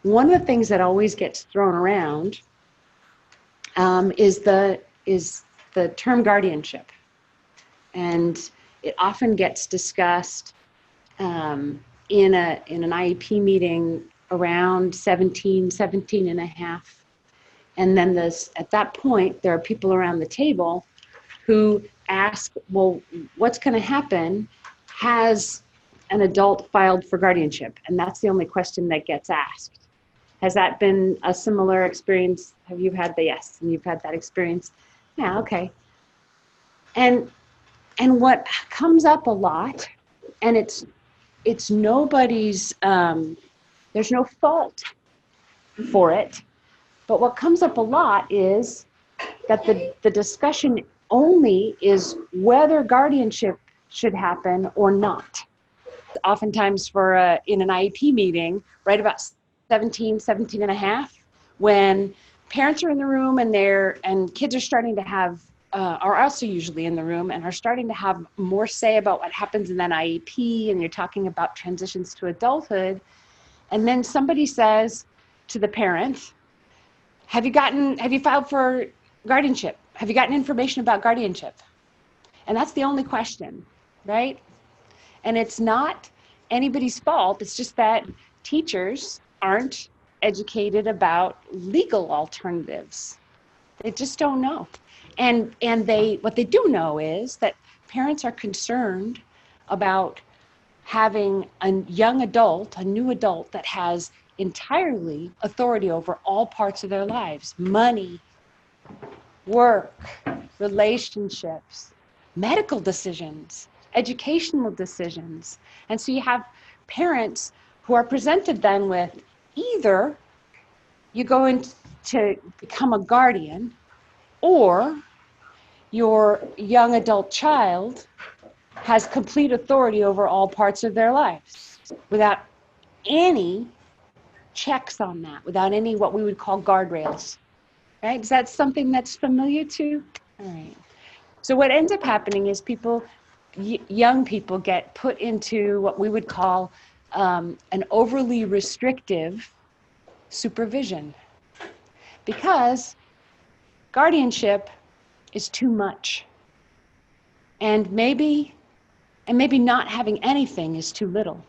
one of the things that always gets thrown around is the term guardianship. And it often gets discussed in an IEP meeting around 17 and a half. And then at that point, there are people around the table who ask, well, what's going to happen? Has an adult filed for guardianship? And that's the only question that gets asked. Has that been a similar experience? Have you had yes, and you've had that experience? Yeah, okay. And what comes up a lot, and it's nobody's, there's no fault for it, but what comes up a lot is that the discussion only is whether guardianship should happen or not. Oftentimes in an IEP meeting, right about 17 and a half, when parents are in the room and kids are starting to have, are also usually in the room and are starting to have more say about what happens in that IEP, and you're talking about transitions to adulthood, and then somebody says to the parent, have you filed for guardianship? Have you gotten information about guardianship? And that's the only question, right? And it's not anybody's fault. It's just that teachers aren't educated about legal alternatives. They just don't know. And what they do know is that parents are concerned about having a young adult, a new adult that has entirely authority over all parts of their lives: money, work, relationships, medical decisions, educational decisions. And so you have parents who are presented then with either you're going to become a guardian, or your young adult child has complete authority over all parts of their lives without any checks on that, without any what we would call guardrails, right? Is that something that's familiar to? All right. So what ends up happening is young people get put into what we would call an overly restrictive supervision, because guardianship is too much, and maybe not having anything is too little.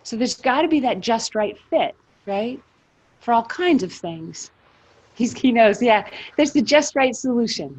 So there's got to be that just right fit, right? For all kinds of things. He knows, yeah. There's the just right solution.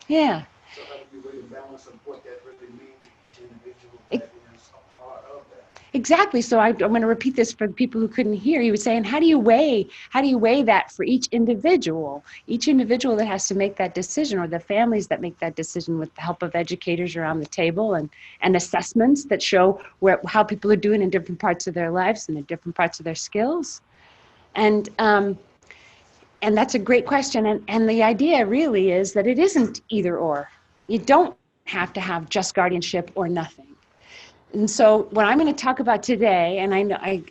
Yeah. So how do you really balance of what that really means to individuals that is a part of that? Exactly. So I'm going to repeat this for the people who couldn't hear. He was saying, how do you weigh that for each individual that has to make that decision, or the families that make that decision, with the help of educators around the table and assessments that show how people are doing in different parts of their lives and in different parts of their skills. And that's a great question. And the idea really is that it isn't either or. You don't have to have just guardianship or nothing. And so what I'm going to talk about today, and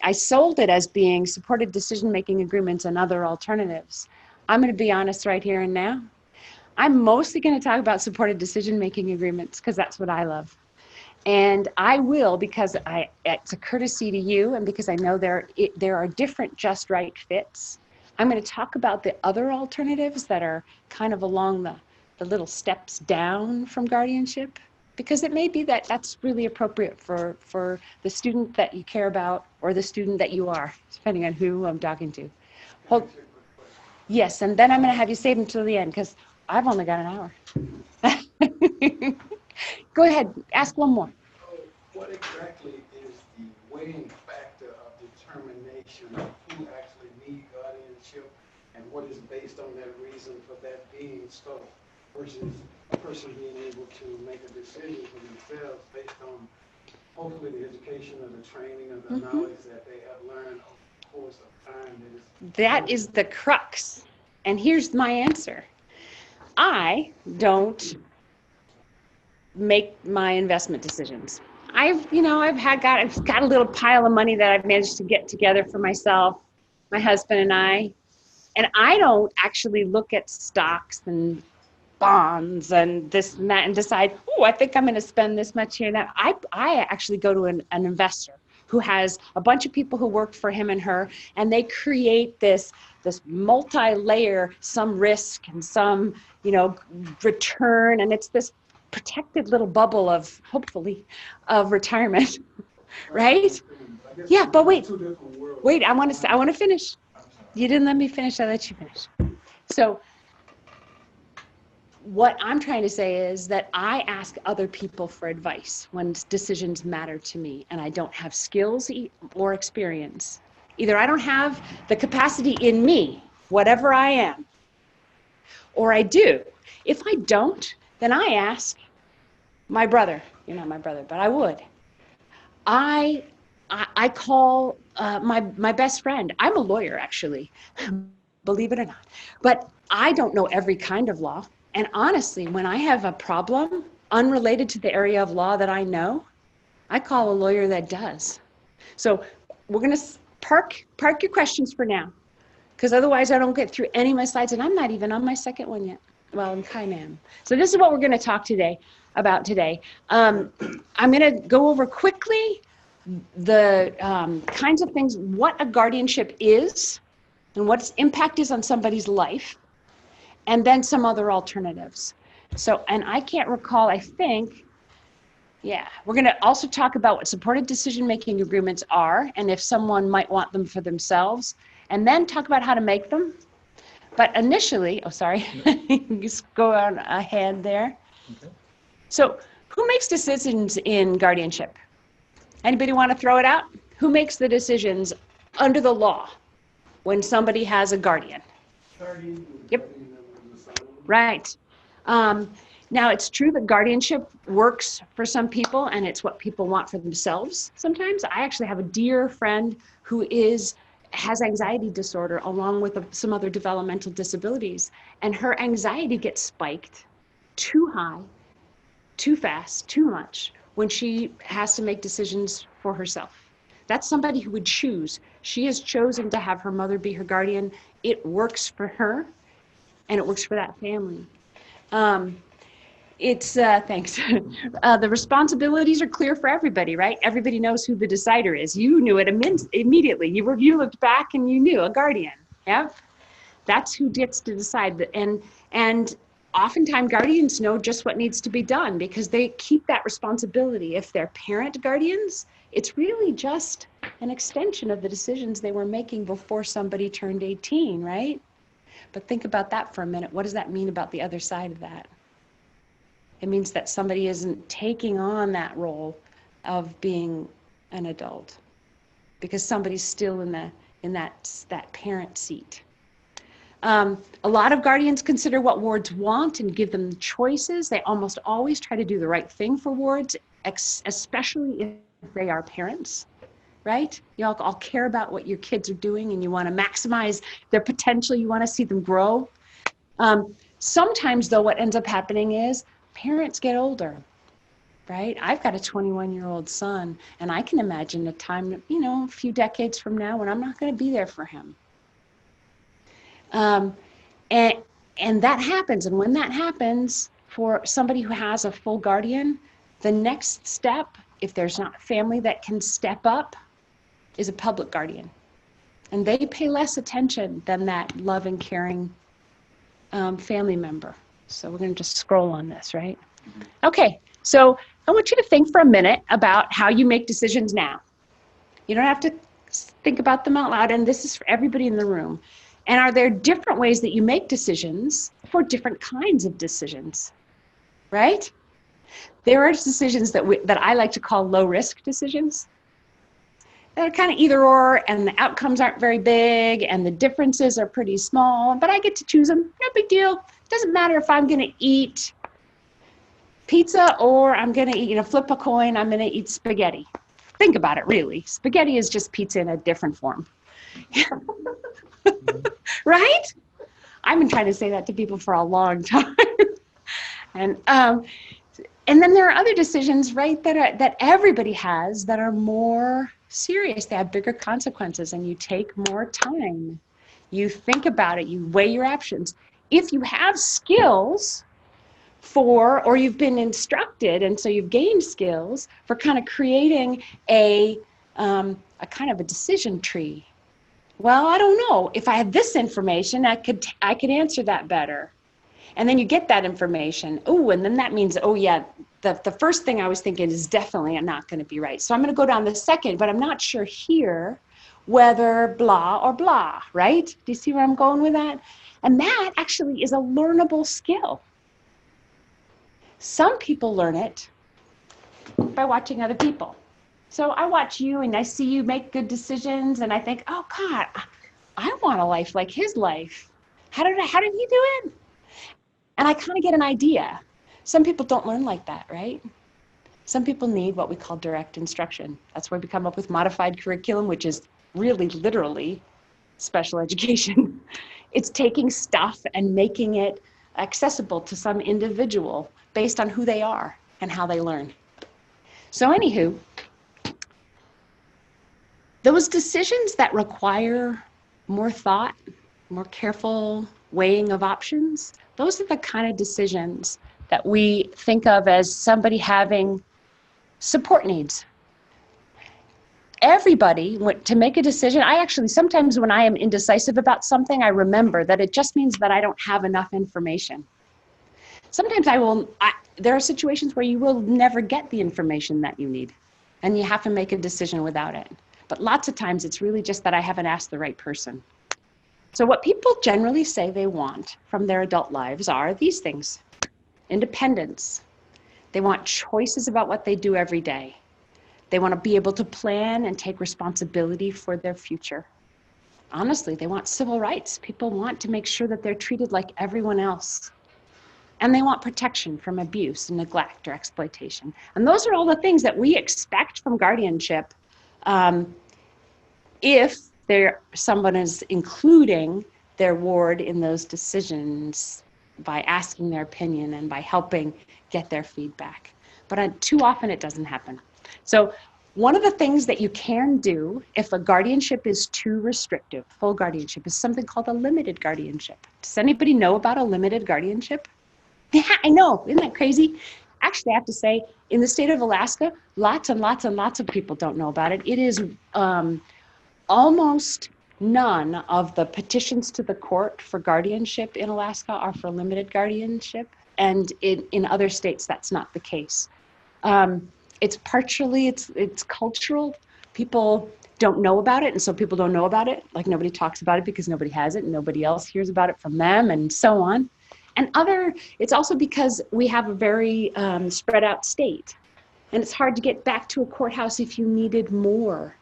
I sold it as being supported decision-making agreements and other alternatives. I'm going to be honest right here and now. I'm mostly going to talk about supported decision-making agreements because that's what I love. And I will, because it's a courtesy to you, and because I know there are different just right fits. I'm going to talk about the other alternatives that are kind of along the little steps down from guardianship, because it may be that that's really appropriate for the student that you care about, or the student that you are, depending on who I'm talking to. Yes, and then I'm going to have you save until the end, because I've only got an hour. Go ahead, ask one more. What exactly is the weighing factor of determination of who actually needs guardianship, and what is based on that reason for that being so, versus a person being able to make a decision for themselves based on hopefully the education or the training or the knowledge that they have learned over the course of time? That is the crux. And here's my answer. I don't make my investment decisions. I've got a little pile of money that I've managed to get together for myself, my husband and I don't actually look at stocks and bonds and this and decide, I think I'm going to spend this much here. Now, I actually go to an investor who has a bunch of people who work for him and her, and they create this multi-layer, some risk and some, return, and it's this protected little bubble of, hopefully, of retirement, right? Yeah, but wait, I want to finish. You didn't let me finish. I let you finish. So what I'm trying to say is that I ask other people for advice when decisions matter to me, and I don't have skills or experience. Either I don't have the capacity in me, whatever I am, or I do. If I don't, then I ask my brother. You're not my brother, but I would. I call my best friend. I'm a lawyer, actually, believe it or not. But I don't know every kind of law. And honestly, when I have a problem unrelated to the area of law that I know, I call a lawyer that does. So we're going to park your questions for now, because otherwise I don't get through any of my slides, and I'm not even on my second one yet. Well, I'm kind of am. So this is what we're going to talk about today. I'm going to go over quickly the kinds of things, what a guardianship is and what its impact is on somebody's life, and then some other alternatives. So, and I can't recall, I think, we're going to also talk about what supported decision-making agreements are and if someone might want them for themselves, and then talk about how to make them. But initially, just go on ahead there. Okay. So who makes decisions in guardianship? Anybody want to throw it out? Who makes the decisions under the law when somebody has a guardian? Yep. Right. Now, it's true that guardianship works for some people, and it's what people want for themselves sometimes. I actually have a dear friend who has anxiety disorder along with some other developmental disabilities, and her anxiety gets spiked too high, too fast, too much when she has to make decisions for herself. That's somebody who would choose. She has chosen to have her mother be her guardian. It works for her, and it works for that family. Thanks. The responsibilities are clear for everybody, right? Everybody knows who the decider is. You knew it immediately. You looked back and you knew a guardian. Yep. That's who gets to decide. And oftentimes guardians know just what needs to be done because they keep that responsibility. If they're parent guardians, it's really just an extension of the decisions they were making before somebody turned 18, right? But think about that for a minute. What does that mean about the other side of that? It means that somebody isn't taking on that role of being an adult because somebody's still in that parent seat. A lot of guardians consider what wards want and give them choices. They almost always try to do the right thing for wards, especially if they are parents, right? You all care about what your kids are doing and you want to maximize their potential. You want to see them grow. Sometimes, though, what ends up happening is parents get older, right? I've got a 21-year-old son, and I can imagine a time, a few decades from now when I'm not going to be there for him. And that happens. And when that happens for somebody who has a full guardian, the next step, if there's not family that can step up, is a public guardian. And they pay less attention than that loving, caring family member. So we're going to just scroll on this, right? Okay, so I want you to think for a minute about how you make decisions now. You don't have to think about them out loud, and this is for everybody in the room. And are there different ways that you make decisions for different kinds of decisions, right? There are decisions that I like to call low-risk decisions. They're kind of either or, and the outcomes aren't very big, and the differences are pretty small, but I get to choose them. No big deal. Doesn't matter if I'm going to eat pizza or I'm going to eat, flip a coin, I'm going to eat spaghetti. Think about it, really. Spaghetti is just pizza in a different form. Right? I've been trying to say that to people for a long time. And then there are other decisions, right, that everybody has that are more serious. They have bigger consequences, and you take more time. You think about it. You weigh your options. If you have skills or you've been instructed, and so you've gained skills for kind of creating a a kind of a decision tree. Well, I don't know. If I had this information, I could answer that better. And then you get that information. Oh, and then that means, oh yeah, the first thing I was thinking is definitely not going to be right. So I'm going to go down the second, but I'm not sure here whether blah or blah, right? Do you see where I'm going with that? And that actually is a learnable skill. Some people learn it by watching other people. So I watch you and I see you make good decisions and I think, oh God, I want a life like his life. How did he do it? And I kind of get an idea. Some people don't learn like that, right? Some people need what we call direct instruction. That's why we come up with modified curriculum, which is really literally special education. It's taking stuff and making it accessible to some individual based on who they are and how they learn. So anywho, those decisions that require more thought, more careful weighing of options, those are the kind of decisions that we think of as somebody having support needs. Everybody, to make a decision, I actually, sometimes when I am indecisive about something, I remember that it just means that I don't have enough information. Sometimes there are situations where you will never get the information that you need, and you have to make a decision without it. But lots of times it's really just that I haven't asked the right person. So what people generally say they want from their adult lives are these things: independence. They want choices about what they do every day. They want to be able to plan and take responsibility for their future. Honestly, they want civil rights. People want to make sure that they're treated like everyone else. And they want protection from abuse and neglect or exploitation. And those are all the things that we expect from guardianship if someone is including their ward in those decisions by asking their opinion and by helping get their feedback. But too often it doesn't happen. So one of the things that you can do if a guardianship is too restrictive, full guardianship, is something called a limited guardianship. Does anybody know about a limited guardianship? Yeah, I know. Isn't that crazy? Actually, I have to say, in the state of Alaska, lots and lots and lots of people don't know about it. It is almost none of the petitions to the court for guardianship in Alaska are for limited guardianship. And in other states, that's not the case. It's partially, it's cultural. People don't know about it, and so people don't know about it. Like nobody talks about it because nobody has it, and nobody else hears about it from them, and so on. And it's also because we have a very spread out state. And it's hard to get back to a courthouse if you needed more.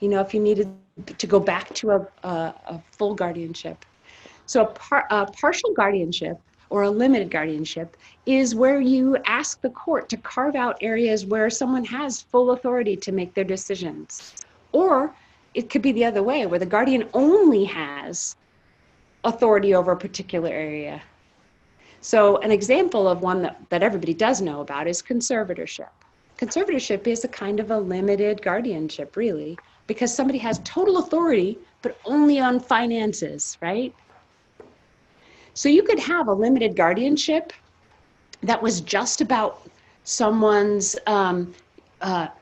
You know, if you needed to go back to a full guardianship. So a partial guardianship or a limited guardianship is where you ask the court to carve out areas where someone has full authority to make their decisions. Or it could be the other way, where the guardian only has authority over a particular area. So an example of one that everybody does know about is conservatorship. Conservatorship is a kind of a limited guardianship, really, because somebody has total authority, but only on finances, right? So you could have a limited guardianship that was just about someone's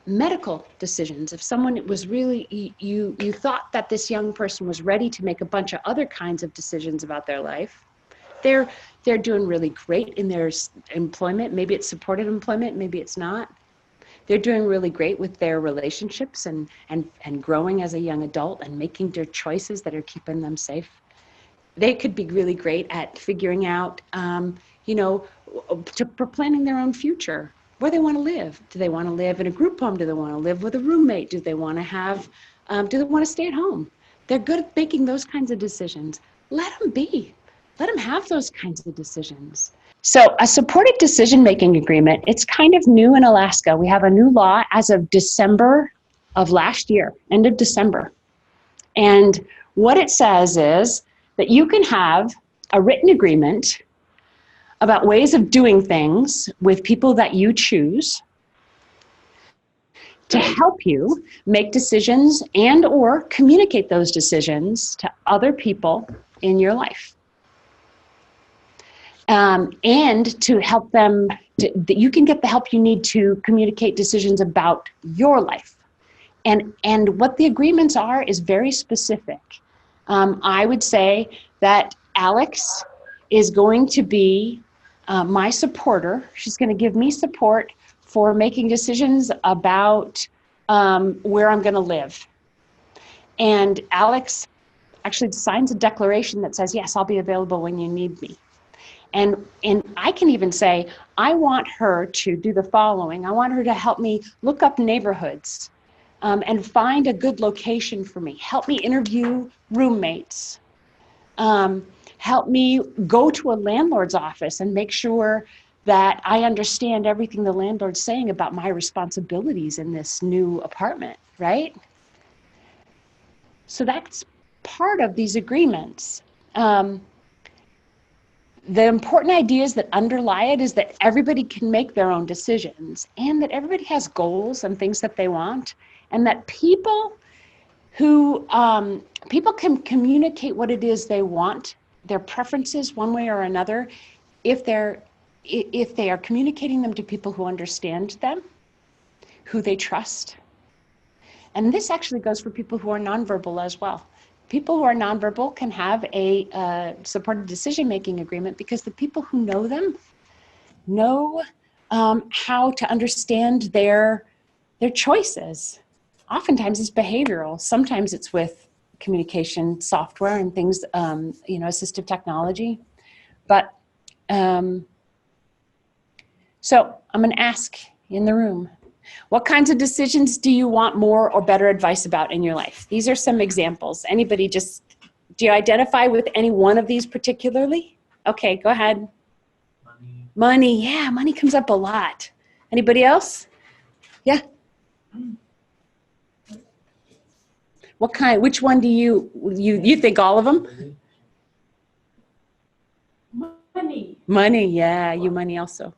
medical decisions. If someone was really, you thought that this young person was ready to make a bunch of other kinds of decisions about their life, they're doing really great in their employment. Maybe it's supported employment, maybe it's not. They're doing really great with their relationships and growing as a young adult and making their choices that are keeping them safe. They could be really great at figuring out, for planning their own future, where they want to live. Do they want to live in a group home? Do they want to live with a roommate? Do they want to stay at home? They're good at making those kinds of decisions. Let them be. Let them have those kinds of decisions. So a supported decision-making agreement, it's kind of new in Alaska. We have a new law as of December of last year, end of December. And what it says is that you can have a written agreement about ways of doing things with people that you choose to help you make decisions and or communicate those decisions to other people in your life. And to help them, that you can get the help you need to communicate decisions about your life. And what the agreements are is very specific. I would say that Alex is going to be my supporter. She's going to give me support for making decisions about where I'm going to live. And Alex actually signs a declaration that says, yes, I'll be available when you need me. And I can even say, I want her to do the following. I want her to help me look up neighborhoods and find a good location for me. Help me interview roommates. Help me go to a landlord's office and make sure that I understand everything the landlord's saying about my responsibilities in this new apartment, right? So that's part of these agreements. The important ideas that underlie it is that everybody can make their own decisions and that everybody has goals and things that they want, and that people can communicate what it is they want, their preferences one way or another, if they are communicating them to people who understand them, who they trust. And this actually goes for people who are nonverbal as well. People who are nonverbal can have a supported decision-making agreement because the people who know them know how to understand their choices. Oftentimes it's behavioral. Sometimes it's with communication software and things, assistive technology. But so I'm going to ask in the room, what kinds of decisions do you want more or better advice about in your life? These are some examples. Anybody do you identify with any one of these particularly? Okay, go ahead. Money, yeah, money comes up a lot. Anybody else? Yeah. Which one do you think all of them? Money. Money, yeah, you money also.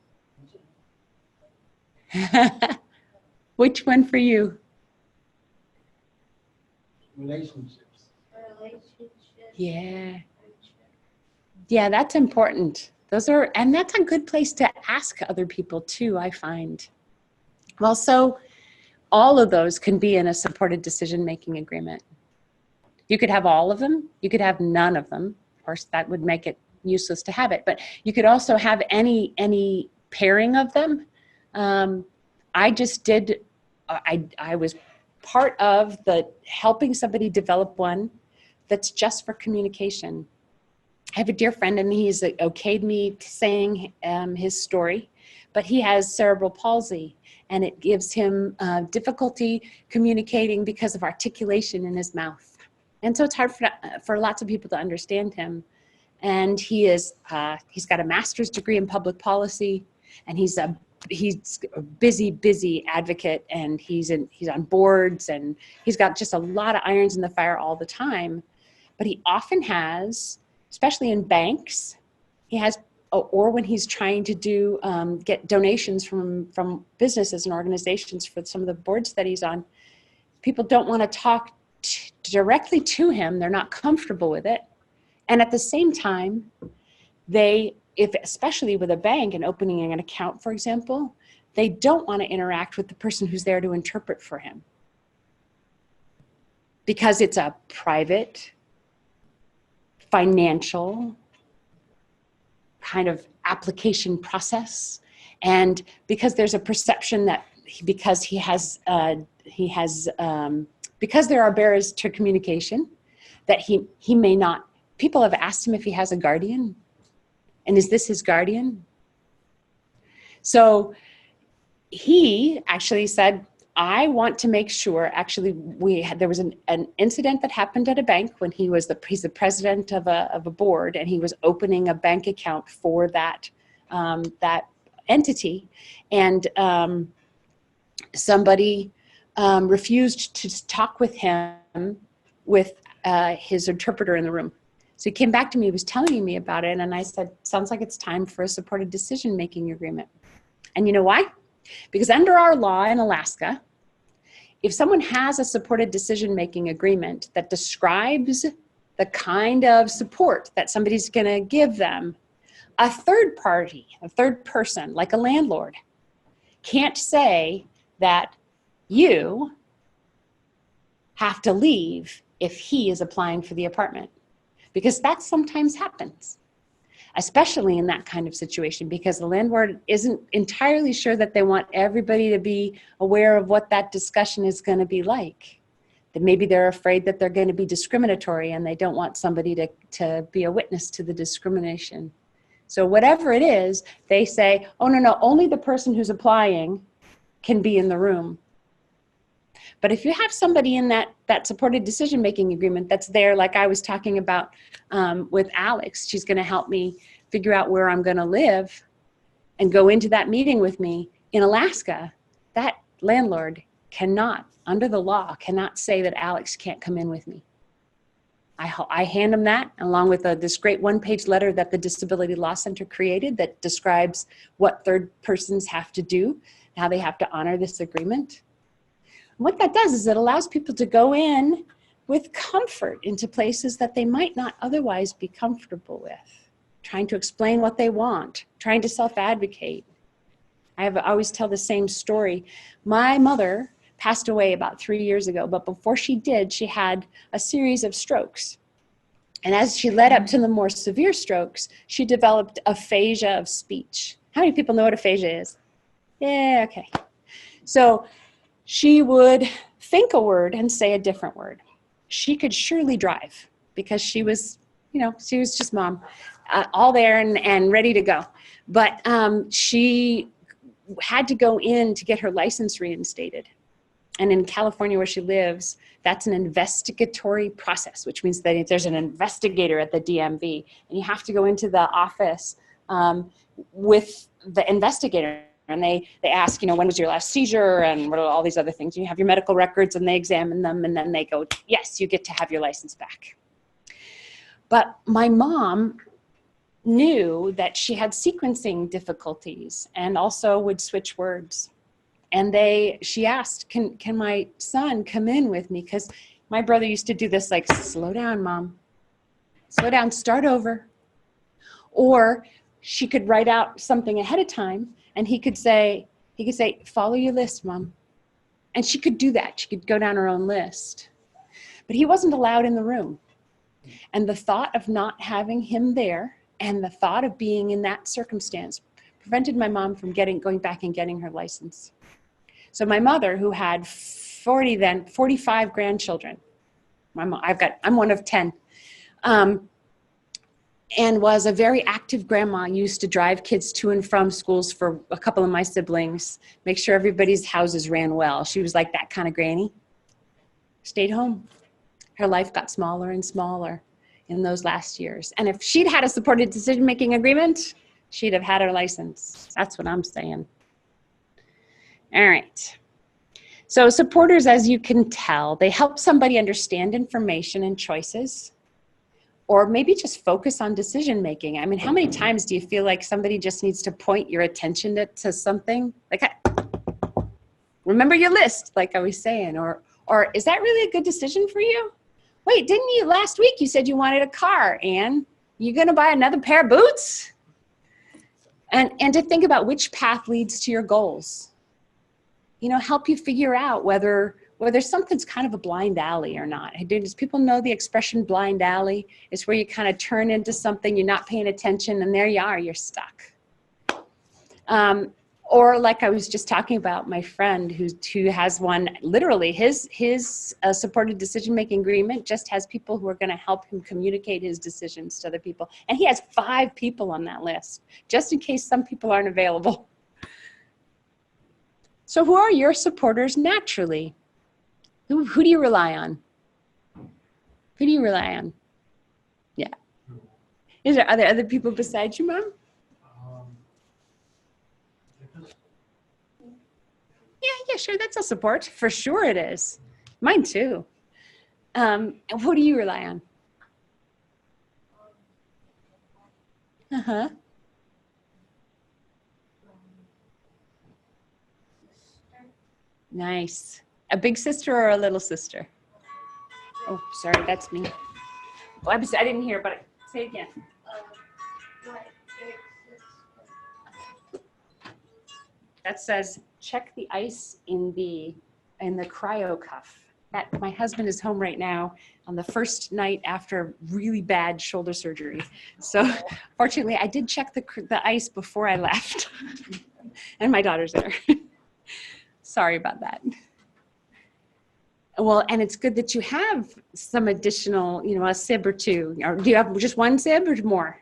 Which one for you? Relationships. Yeah. Yeah, that's important. And that's a good place to ask other people too, I find. Well, so all of those can be in a supported decision-making agreement. You could have all of them. You could have none of them. Of course, that would make it useless to have it. But you could also have any pairing of them. I was part of the helping somebody develop one that's just for communication. I have a dear friend, and he's okayed me saying his story, but he has cerebral palsy, and it gives him difficulty communicating because of articulation in his mouth. And so it's hard for lots of people to understand him. And he's got a master's degree in public policy, and he's a busy advocate, and he's on boards, and he's got just a lot of irons in the fire all the time. But he often has, especially in banks, or when he's trying to get donations from businesses and organizations for some of the boards that he's on, people don't want to talk directly to him. They're not comfortable with it. And at the same time, especially with a bank and opening an account, for example, they don't want to interact with the person who's there to interpret for him, because it's a private, financial kind of application process, and because there's a perception that because there are barriers to communication, that he may not. People have asked him if he has a guardian, and is this his guardian? So he actually said, I want to make sure. Actually, there was an incident that happened at a bank when he's the president of a board, and he was opening a bank account for that entity, and somebody refused to talk with him with his interpreter in the room. So he came back to me, he was telling me about it, and I said, sounds like it's time for a supported decision-making agreement. And you know why? Because under our law in Alaska, if someone has a supported decision-making agreement that describes the kind of support that somebody's going to give them, a third party, a third person, like a landlord, can't say that you have to leave if he is applying for the apartment, because that sometimes happens, especially in that kind of situation, because the landlord isn't entirely sure that they want everybody to be aware of what that discussion is going to be like. That maybe they're afraid that they're going to be discriminatory and they don't want somebody to be a witness to the discrimination. So whatever it is, they say, oh, no, only the person who's applying can be in the room. But if you have somebody in that supported decision-making agreement that's there, like I was talking about with Alex, she's going to help me figure out where I'm going to live and go into that meeting with me. In Alaska, that landlord cannot, under the law, cannot say that Alex can't come in with me. I hand them that along with this great one-page letter that the Disability Law Center created that describes what third persons have to do, how they have to honor this agreement. What that does is it allows people to go in with comfort into places that they might not otherwise be comfortable with, trying to explain what they want, trying to self-advocate. I always tell the same story. My mother passed away about 3 years ago, but before she did, she had a series of strokes. And as she led up to the more severe strokes, she developed aphasia of speech. How many people know what aphasia is? Yeah, okay. So she would think a word and say a different word. She could surely drive because she was, she was just mom, all there and ready to go. But she had to go in to get her license reinstated. And in California, where she lives, that's an investigatory process, which means that there's an investigator at the DMV, and you have to go into the office with the investigator. And they ask, when was your last seizure and what are all these other things. You have your medical records and they examine them and then they go, yes, you get to have your license back. But my mom knew that she had sequencing difficulties and also would switch words. And she asked, can my son come in with me? Because my brother used to do this, like, slow down, Mom. Slow down, start over. Or she could write out something ahead of time and he could say, follow your list, Mom. And she could do that. She could go down her own list. But he wasn't allowed in the room. And the thought of not having him there and the thought of being in that circumstance prevented my mom from going back and getting her license. So my mother, who had 45 grandchildren, I'm one of 10, and was a very active grandma, used to drive kids to and from schools for a couple of my siblings, make sure everybody's houses ran well. She was like that kind of granny. Stayed home. Her life got smaller and smaller in those last years. And if she'd had a supported decision-making agreement, she'd have had her license. That's what I'm saying. All right. So supporters, as you can tell, they help somebody understand information and choices, or maybe just focus on decision-making. I mean, how many times do you feel like somebody just needs to point your attention to something? Like, remember your list, like I was saying, or is that really a good decision for you? Wait, didn't you last week you said you wanted a car, Anne? You gonna buy another pair of boots? And to think about which path leads to your goals. Help you figure out whether something's kind of a blind alley or not. Does people know the expression blind alley? It's where you kind of turn into something, you're not paying attention, and there you are, you're stuck. Or like I was just talking about, my friend who has one, literally his supported decision-making agreement just has people who are going to help him communicate his decisions to other people. And he has 5 people on that list, just in case some people aren't available. So who are your supporters naturally? Who do you rely on? Who do you rely on? Yeah. Are there other people besides your mom? Yeah, sure. That's a support. For sure it is. Mine too. Who do you rely on? Uh-huh. Nice. A big sister or a little sister? Oh, sorry, that's me. Well, I didn't hear, but say it again. That says check the ice in the cryo cuff. that my husband is home right now on the first night after really bad shoulder surgery. So fortunately, I did check the ice before I left. And my daughter's there. Sorry about that. Well, and it's good that you have some additional, a sib or two. Or do you have just one sib or more?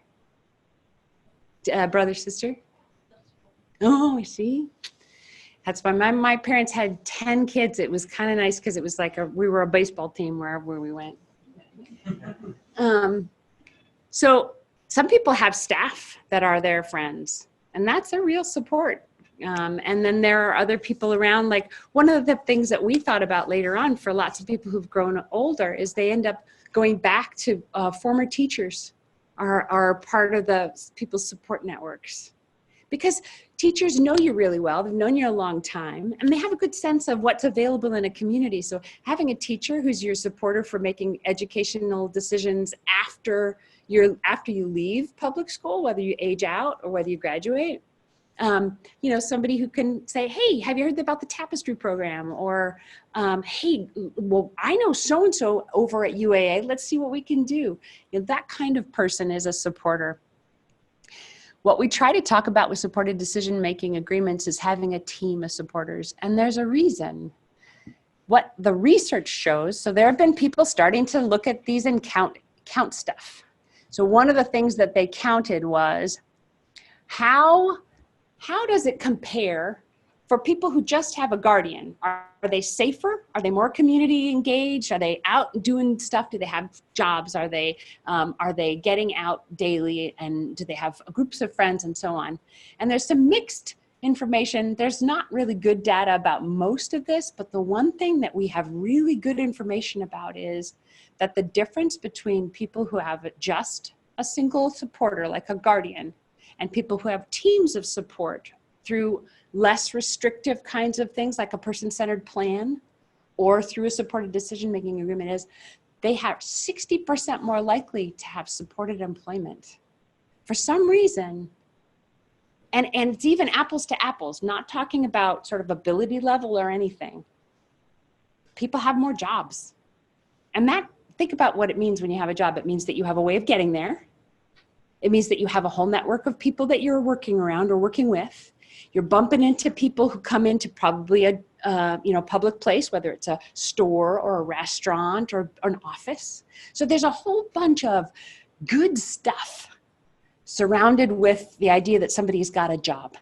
Brother, sister? Oh, I see. That's why my parents had 10 kids. It was kind of nice because it was like we were a baseball team wherever we went. So some people have staff that are their friends, and that's a real support. And then there are other people around. Like one of the things that we thought about later on for lots of people who've grown older is they end up going back to former teachers are part of the people's support networks. Because teachers know you really well, they've known you a long time, and they have a good sense of what's available in a community. So having a teacher who's your supporter for making educational decisions after you leave public school, whether you age out or whether you graduate, somebody who can say, hey, have you heard about the tapestry program? Or, hey, well, I know so-and-so over at UAA, let's see what we can do. That kind of person is a supporter. What we try to talk about with supported decision-making agreements is having a team of supporters, and there's a reason. What the research shows, so there have been people starting to look at these and count stuff. So one of the things that they counted was how does it compare for people who just have a guardian? Are they safer? Are they more community engaged? Are they out doing stuff? Do they have jobs? Are they getting out daily? And do they have groups of friends and so on? And there's some mixed information. There's not really good data about most of this, but the one thing that we have really good information about is that the difference between people who have just a single supporter, like a guardian, and people who have teams of support through less restrictive kinds of things like a person-centered plan or through a supported decision-making agreement is they have 60% more likely to have supported employment. For some reason, and it's even apples to apples, not talking about sort of ability level or anything. People have more jobs. And think about what it means when you have a job. It means that you have a way of getting there. It means that you have a whole network of people that you're working around or working with. You're bumping into people who come into probably a public place, whether it's a store or a restaurant or an office. So there's a whole bunch of good stuff surrounded with the idea that somebody's got a job.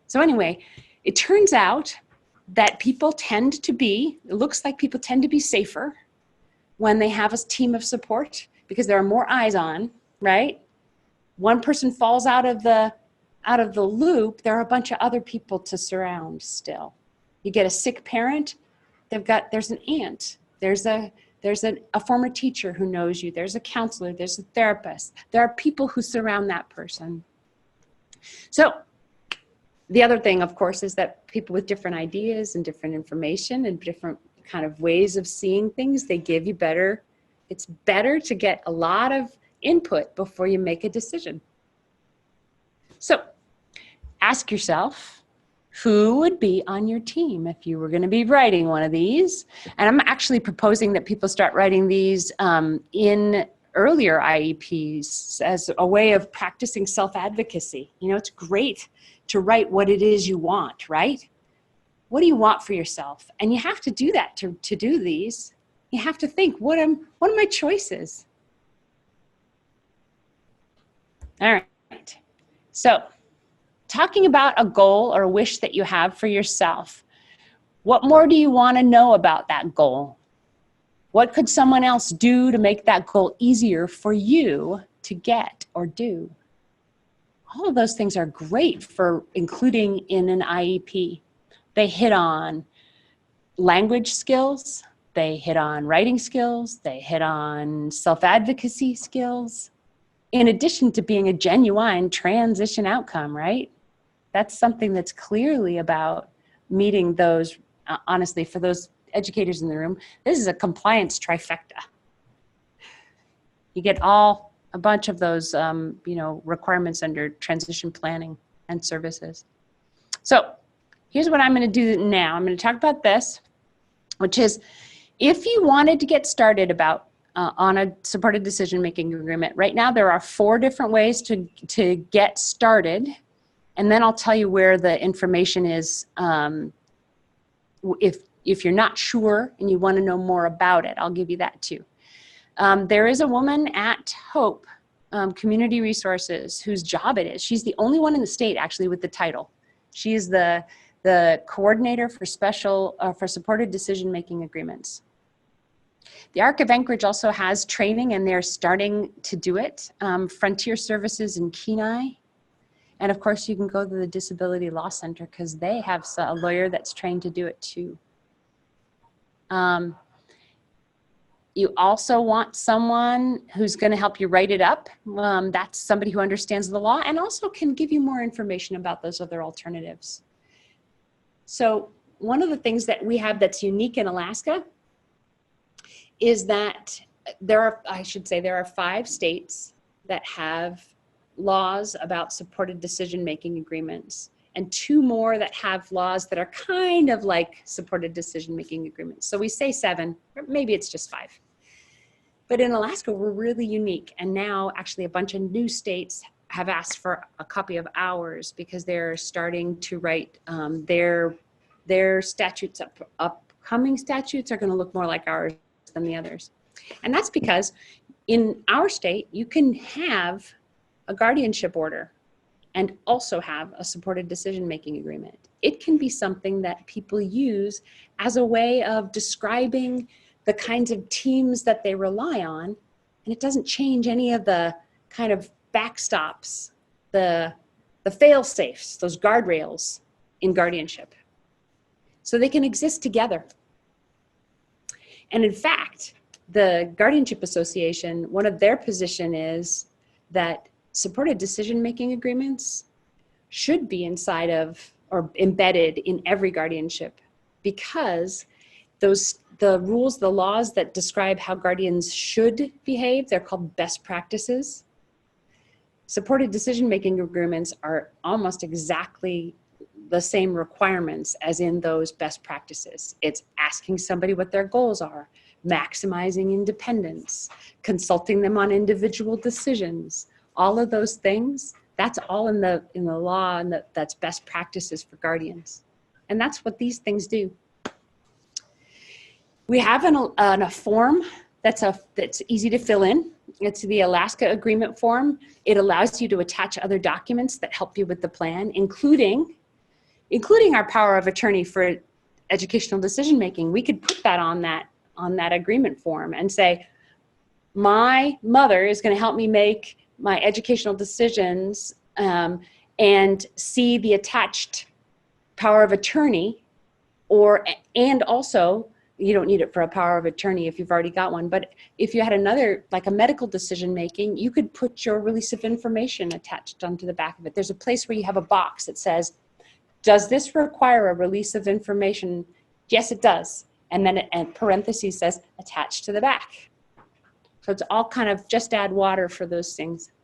So anyway, it turns out that it looks like people tend to be safer when they have a team of support because there are more eyes on, right? One person falls out of the loop, there are a bunch of other people to surround still. You get a sick parent, there's an aunt, there's a former teacher who knows you, there's a counselor, there's a therapist. There are people who surround that person. So the other thing, of course, is that people with different ideas and different information and different kind of ways of seeing things, they give you better. It's better to get a lot of input before you make a decision. So ask yourself, who would be on your team if you were going to be writing one of these? And I'm actually proposing that people start writing these in earlier IEPs as a way of practicing self-advocacy. It's great to write what it is you want, right? What do you want for yourself? And you have to do that to do these. You have to think, what are my choices? All right. So talking about a goal or a wish that you have for yourself, what more do you want to know about that goal? What could someone else do to make that goal easier for you to get or do? All of those things are great for including in an IEP. They hit on language skills, they hit on writing skills, they hit on self-advocacy skills, in addition to being a genuine transition outcome, right? That's something that's clearly about meeting those, honestly, for those educators in the room, this is a compliance trifecta. You get a bunch of those, requirements under transition planning and services. So here's what I'm going to do now. I'm going to talk about this. which is if you wanted to get started on a supported decision-making agreement. Right now, there are 4 different ways to get started, and then I'll tell you where the information is. If you're not sure and you want to know more about it, I'll give you that too. There is a woman at Hope Community Resources whose job it is. She's the only one in the state actually with the title. She is the coordinator for for supported decision-making agreements. The Arc of Anchorage also has training, and they're starting to do it. Frontier Services in Kenai. And of course, you can go to the Disability Law Center because they have a lawyer that's trained to do it too. You also want someone who's going to help you write it up. That's somebody who understands the law and also can give you more information about those other alternatives. So one of the things that we have that's unique in Alaska is that there are 5 states that have laws about supported decision-making agreements, and 2 more that have laws that are kind of like supported decision-making agreements. So we say 7, or maybe it's just 5. But in Alaska, we're really unique. And now actually a bunch of new states have asked for a copy of ours because they're starting to write their statutes. Upcoming statutes are going to look more like ours than the others. And that's because in our state, you can have a guardianship order and also have a supported decision-making agreement. It can be something that people use as a way of describing the kinds of teams that they rely on, and it doesn't change any of the kind of backstops, the fail-safes, those guardrails in guardianship. So they can exist together. And in fact, the Guardianship Association, one of their position is that supported decision-making agreements should be inside of or embedded in every guardianship, because the rules, the laws that describe how guardians should behave, they're called best practices. Supported decision-making agreements are almost exactly the same requirements as in those best practices. It's asking somebody what their goals are, maximizing independence, consulting them on individual decisions, all of those things. That's all in the law, and that's best practices for guardians. And that's what these things do. We have a form that's easy to fill in. It's the Alaska Agreement Form. It allows you to attach other documents that help you with the plan, including our power of attorney for educational decision making. We could put that on that agreement form and say, my mother is going to help me make my educational decisions, and see the attached power of attorney, and also, you don't need it for a power of attorney if you've already got one, but if you had another, like a medical decision making, you could put your release of information attached onto the back of it. There's a place where you have a box that says, does this require a release of information? Yes, it does. And then in parentheses says attached to the back. So it's all kind of just add water for those things.